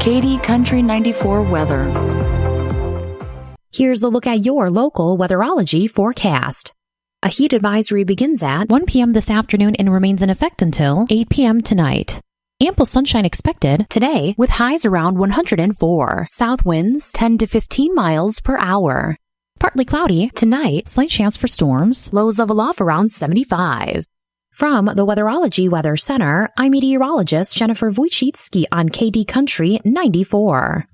Katy Country 94 weather. Here's a look at your local weatherology forecast. A heat advisory begins at 1 p.m. this afternoon and remains in effect until 8 p.m. tonight. Ample sunshine expected today with highs around 104. South winds 10 to 15 miles per hour. Partly cloudy tonight, slight chance for storms, lows level off around 75. From the Weatherology Weather Center, I'm meteorologist Jennifer Wojcicki on KD Country 94.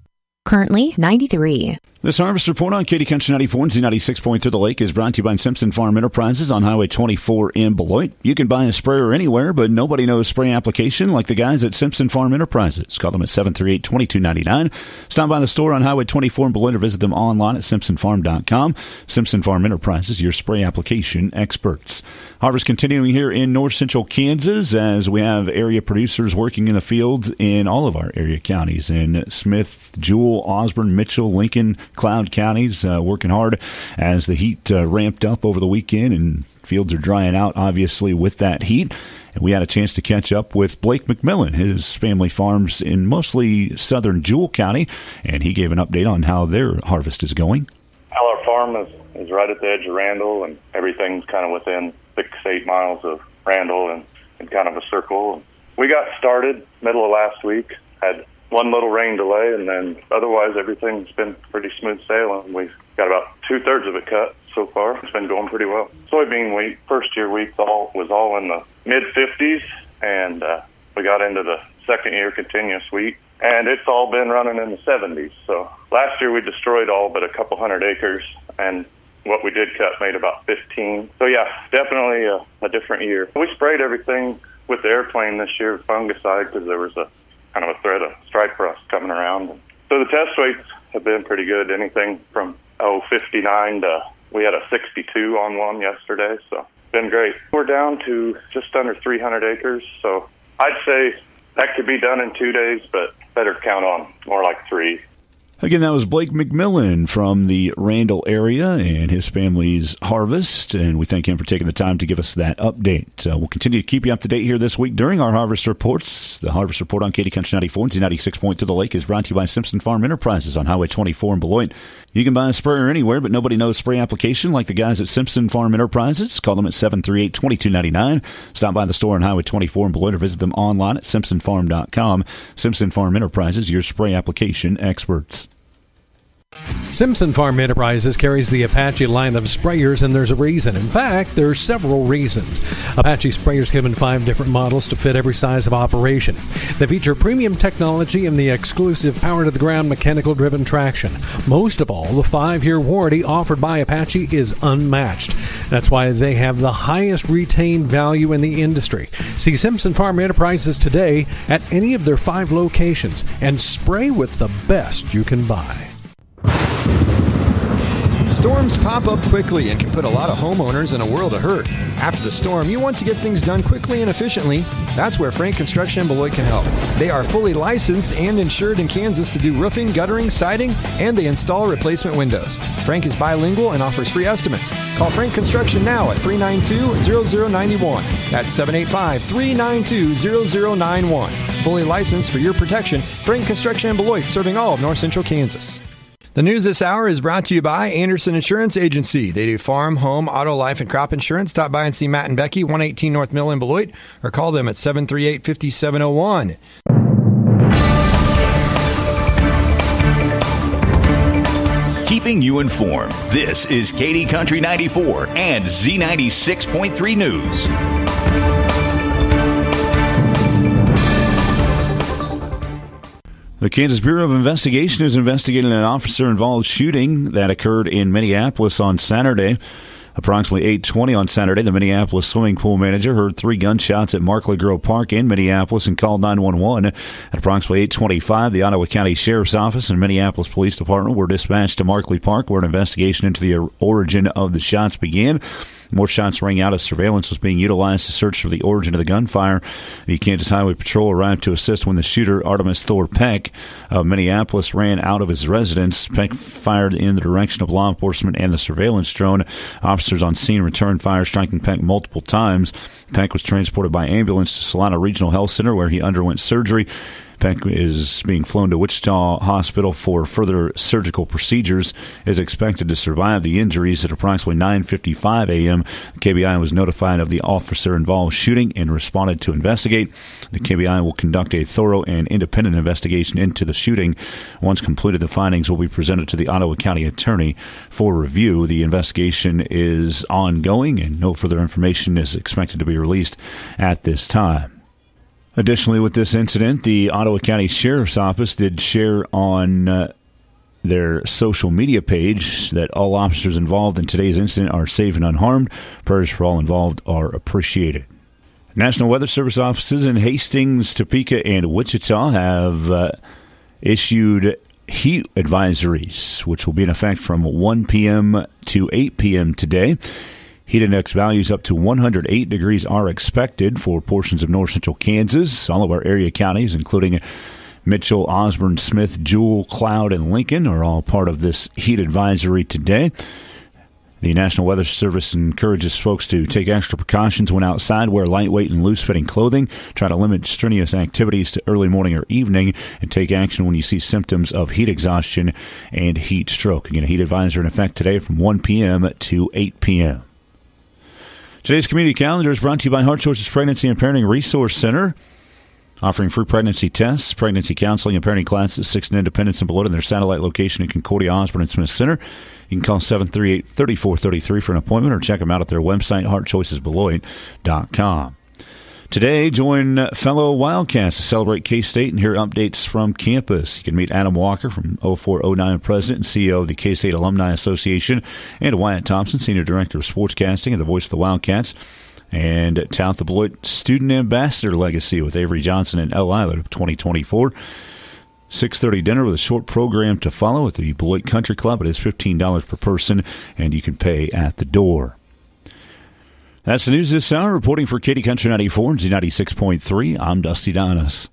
Currently 93. This Harvest Report on KD Country 94 and Z96 Through the Lake is brought to you by Simpson Farm Enterprises on Highway 24 in Beloit. You can buy a sprayer anywhere, but nobody knows spray application like the guys at Simpson Farm Enterprises. Call them at 738-2299. Stop by the store on Highway 24 in Beloit or visit them online at simpsonfarm.com. Simpson Farm Enterprises, your spray application experts. Harvest continuing here in north central Kansas as we have area producers working in the fields in all of our area counties in Smith, Jewell, Osborne, Mitchell, Lincoln, Cloud counties, working hard as the heat ramped up over the weekend and fields are drying out, obviously, with that heat. And we had a chance to catch up with Blake McMillan. His family farms in mostly southern Jewell County, and he gave an update on how their harvest is going. Our farm is right at the edge of Randall, and everything's kind of within 6-8 miles of Randall and in kind of a circle. We got started middle of last week, had one little rain delay, and then otherwise everything's been pretty smooth sailing. We've got about 2/3 of it cut so far. It's been going pretty well. Soybean wheat, first year wheat was all in the mid-50s, and we got into the second year continuous wheat, and it's all been running in the 70s. So last year we destroyed all but a couple hundred acres, and what we did cut made about 15. So yeah, definitely a different year. We sprayed everything with the airplane this year, fungicide, because there was a kind of a threat of strike rust coming around. So the test weights have been pretty good. Anything from 59 to, we had a 62 on one yesterday, so been great. We're down to just under 300 acres, so I'd say that could be done in 2 days, but better count on more like 3. Again, that was Blake McMillan from the Randall area and his family's harvest, and we thank him for taking the time to give us that update. We'll continue to keep you up to date here this week during our Harvest Reports. The Harvest Report on KD Country 94 and Z96 Through the Lake is brought to you by Simpson Farm Enterprises on Highway 24 in Beloit. You can buy a sprayer anywhere, but nobody knows spray application like the guys at Simpson Farm Enterprises. Call them at 738-2299. Stop by the store on Highway 24 in Beloit or visit them online at simpsonfarm.com. Simpson Farm Enterprises, your spray application experts. Simpson Farm Enterprises carries the Apache line of sprayers, and there's a reason. In fact, there's several reasons. Apache sprayers come in 5 different models to fit every size of operation. They feature premium technology and the exclusive power-to-the-ground mechanical-driven traction. Most of all, the 5-year warranty offered by Apache is unmatched. That's why they have the highest retained value in the industry. See Simpson Farm Enterprises today at any of their 5 locations and spray with the best you can buy. Storms pop up quickly and can put a lot of homeowners in a world of hurt. After the storm, you want to get things done quickly and efficiently. That's where Frank Construction in Beloit can help. They are fully licensed and insured in Kansas to do roofing, guttering, siding, and they install replacement windows. Frank is bilingual and offers free estimates. Call Frank Construction now at 392-0091. That's 785-392-0091. Fully licensed for your protection, Frank Construction in Beloit, serving all of north central Kansas. The news this hour is brought to you by Anderson Insurance Agency. They do farm, home, auto, life, and crop insurance. Stop by and see Matt and Becky, 118 North Mill in Beloit, or call them at 738-5701. Keeping you informed, this is KD Country 94 and Z96.3 News. The Kansas Bureau of Investigation is investigating an officer-involved shooting that occurred in Minneapolis on Saturday. Approximately 8:20 on Saturday, the Minneapolis swimming pool manager heard 3 gunshots at Markley Grove Park in Minneapolis and called 911. At approximately 8:25, the Ottawa County Sheriff's Office and Minneapolis Police Department were dispatched to Markley Park, where an investigation into the origin of the shots began. More shots rang out as surveillance was being utilized to search for the origin of the gunfire. The Kansas Highway Patrol arrived to assist when the shooter, Artemis Thor Peck of Minneapolis, ran out of his residence. Peck fired in the direction of law enforcement and the surveillance drone. Officers on scene returned fire, striking Peck multiple times. Peck was transported by ambulance to Solana Regional Health Center, where he underwent surgery. Peck is being flown to Wichita Hospital for further surgical procedures, is expected to survive the injuries. At approximately 9:55 a.m., the KBI was notified of the officer-involved shooting and responded to investigate. The KBI will conduct a thorough and independent investigation into the shooting. Once completed, the findings will be presented to the Ottawa County Attorney for review. The investigation is ongoing, and no further information is expected to be released at this time. Additionally, with this incident, the Ottawa County Sheriff's Office did share on their social media page that all officers involved in today's incident are safe and unharmed. Prayers for all involved are appreciated. National Weather Service offices in Hastings, Topeka, and Wichita have issued heat advisories, which will be in effect from 1 p.m. to 8 p.m. today. Heat index values up to 108 degrees are expected for portions of north central Kansas. All of our area counties, including Mitchell, Osborne, Smith, Jewell, Cloud, and Lincoln, are all part of this heat advisory today. The National Weather Service encourages folks to take extra precautions when outside, wear lightweight and loose-fitting clothing, try to limit strenuous activities to early morning or evening, and take action when you see symptoms of heat exhaustion and heat stroke. Again, a heat advisory in effect today from 1 p.m. to 8 p.m. Today's community calendar is brought to you by Heart Choices Pregnancy and Parenting Resource Center, offering free pregnancy tests, pregnancy counseling, and parenting classes at 6th and Independence in Beloit and their satellite location in Concordia, Osborne, and Smith Center. You can call 738-3433 for an appointment or check them out at their website, heartchoicesbeloit.com. Today, join fellow Wildcats to celebrate K-State and hear updates from campus. You can meet Adam Walker, from 0409 President and CEO of the K-State Alumni Association, and Wyatt Thompson, Senior Director of Sportscasting and the voice of the Wildcats, and tout the Beloit Student Ambassador legacy with Avery Johnson and El Islet of 2024. 6:30 dinner with a short program to follow at the Beloit Country Club. It is $15 per person, and you can pay at the door. That's the news this hour. Reporting for Katy Country 94 and Z96.3, I'm Dusty Donis.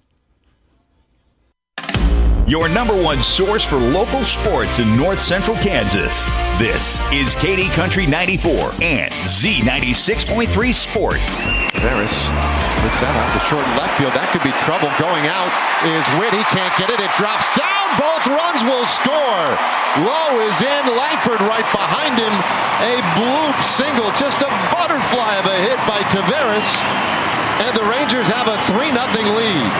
Your number one source for local sports in north central Kansas. This is Katy Country 94 and Z96.3 Sports. Veras looks that out to short left field. That could be trouble. Going out is Witt. He can't get it. It drops down. Both runs will score. Lowe is in. Langford right behind him. A bloop single. Just a butterfly of a hit by Taveras. And the Rangers have a 3-0 lead.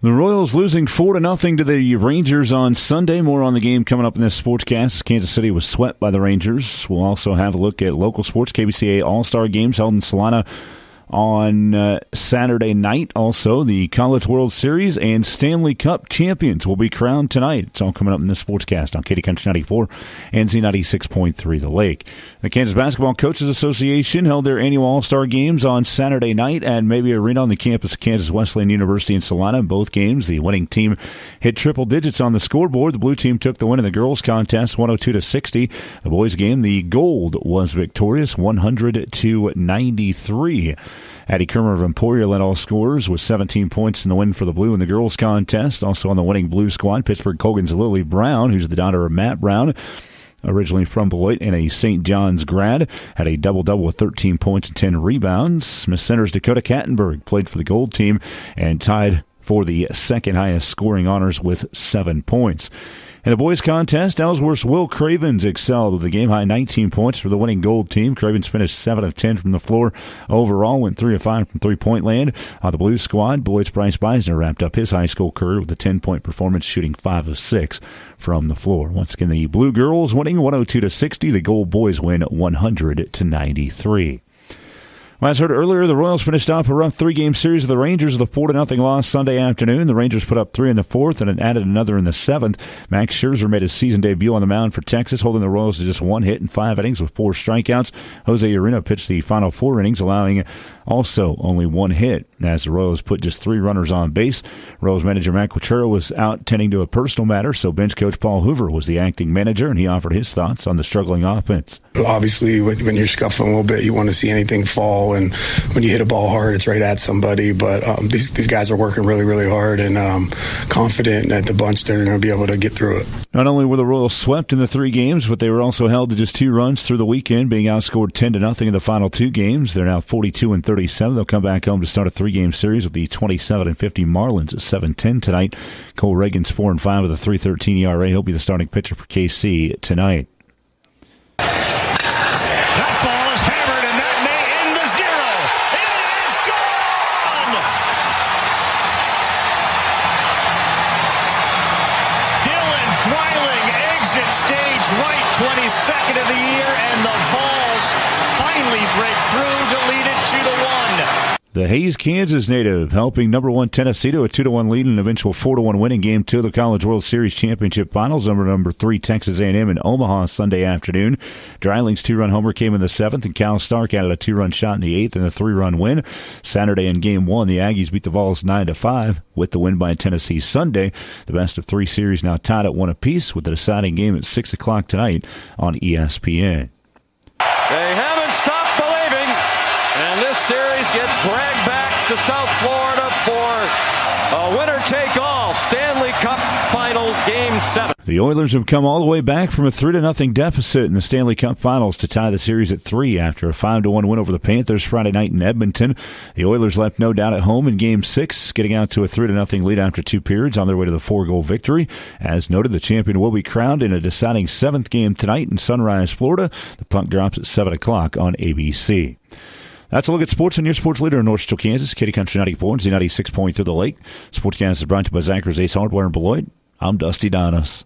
The Royals losing 4-0 to the Rangers on Sunday. More on the game coming up in this sportscast. Kansas City was swept by the Rangers. We'll also have a look at local sports. KBCA All-Star Games held in Salina on Saturday night. Also, the College World Series and Stanley Cup champions will be crowned tonight. It's all coming up in this sportscast on Katy Country 94 and Z96.3 The Lake. The Kansas Basketball Coaches Association held their annual All-Star Games on Saturday night at Mabee Arena on the campus of Kansas Wesleyan University in Salina. In both games, the winning team hit triple digits on the scoreboard. The blue team took the win in the girls' contest, 102-60. The boys' game, the gold was victorious, 100-93. Addie Kermer of Emporia led all scorers with 17 points in the win for the Blue in the girls' contest. Also on the winning Blue squad, Pittsburgh Colgan's Lily Brown, who's the daughter of Matt Brown, originally from Beloit and a St. John's grad, had a double-double with 13 points and 10 rebounds. Smith Center's Dakota Kattenberg played for the gold team and tied for the second highest scoring honors with 7 points. In the boys' contest, Ellsworth's Will Cravens excelled with a game-high 19 points for the winning gold team. Cravens finished 7 of 10 from the floor overall, went 3 of 5 from three-point land. On the blue squad, Beloit's Bryce Beisner wrapped up his high school career with a 10-point performance, shooting 5 of 6 from the floor. Once again, the blue girls winning 102-60. The gold boys win 100-93. Well, as heard earlier, the Royals finished off a rough 3-game series of the Rangers with a 4-0 loss Sunday afternoon. The Rangers put up 3 in the 4th and added another in the 7th. Max Scherzer made his season debut on the mound for Texas, holding the Royals to just 1 hit in 5 innings with 4 strikeouts. Jose Urena pitched the final 4 innings, allowing also only 1 hit, as the Royals put just 3 runners on base. Royals manager Matt Quatrero was out tending to a personal matter, so bench coach Paul Hoover was the acting manager, and he offered his thoughts on the struggling offense. Obviously, when you're scuffling a little bit, you want to see anything fall, and when you hit a ball hard, it's right at somebody. But these guys are working really, really hard, and confident that the bunch, they're going to be able to get through it. Not only were the Royals swept in the 3 games, but they were also held to just 2 runs through the weekend, being outscored 10-0 in the final 2 games. They're now 42-30 7:37. They'll come back home to start a 3-game series with the 27-50 Marlins at 7:10 tonight. Cole Reagan's 4-5 with a 3.13 ERA. He'll be the starting pitcher for KC tonight. That ball is hammered, and that may end the 0. It is gone! Dylan Dreiling exits stage right, 22nd of the year, and the Vols finally break through to lead it 2-1. The Hays, Kansas native helping number 1 Tennessee to a 2-1 lead and eventual 4-1 win in Game 2 of the College World Series Championship Finals. Number 3 Texas A&M in Omaha Sunday afternoon. Dreiling's 2-run homer came in the 7th, and Cal Stark added a 2-run shot in the 8th and a 3-run win. Saturday in Game 1, the Aggies beat the Vols 9-5 with the win by Tennessee Sunday. The best of 3 series now tied at 1 apiece with the deciding game at 6 o'clock tonight on ESPN. They haven't stopped believing, and this series gets dragged back to South Florida for a winner-take-all Stanley Cup Final Game 7. The Oilers have come all the way back from a 3-0 deficit in the Stanley Cup Finals to tie the series at 3 after a 5-1 win over the Panthers Friday night in Edmonton. The Oilers left no doubt at home in Game 6, getting out to a 3-0 lead after 2 periods on their way to the 4-goal victory. As noted, the champion will be crowned in a deciding 7th game tonight in Sunrise, Florida. The puck drops at 7 o'clock on ABC. That's a look at sports on your sports leader in North Central Kansas, Katy Country 94 and Z96 Point through the Lake. Sportscast is brought to you by Zachary Ace Hardware in Beloit. I'm Dusty Donis.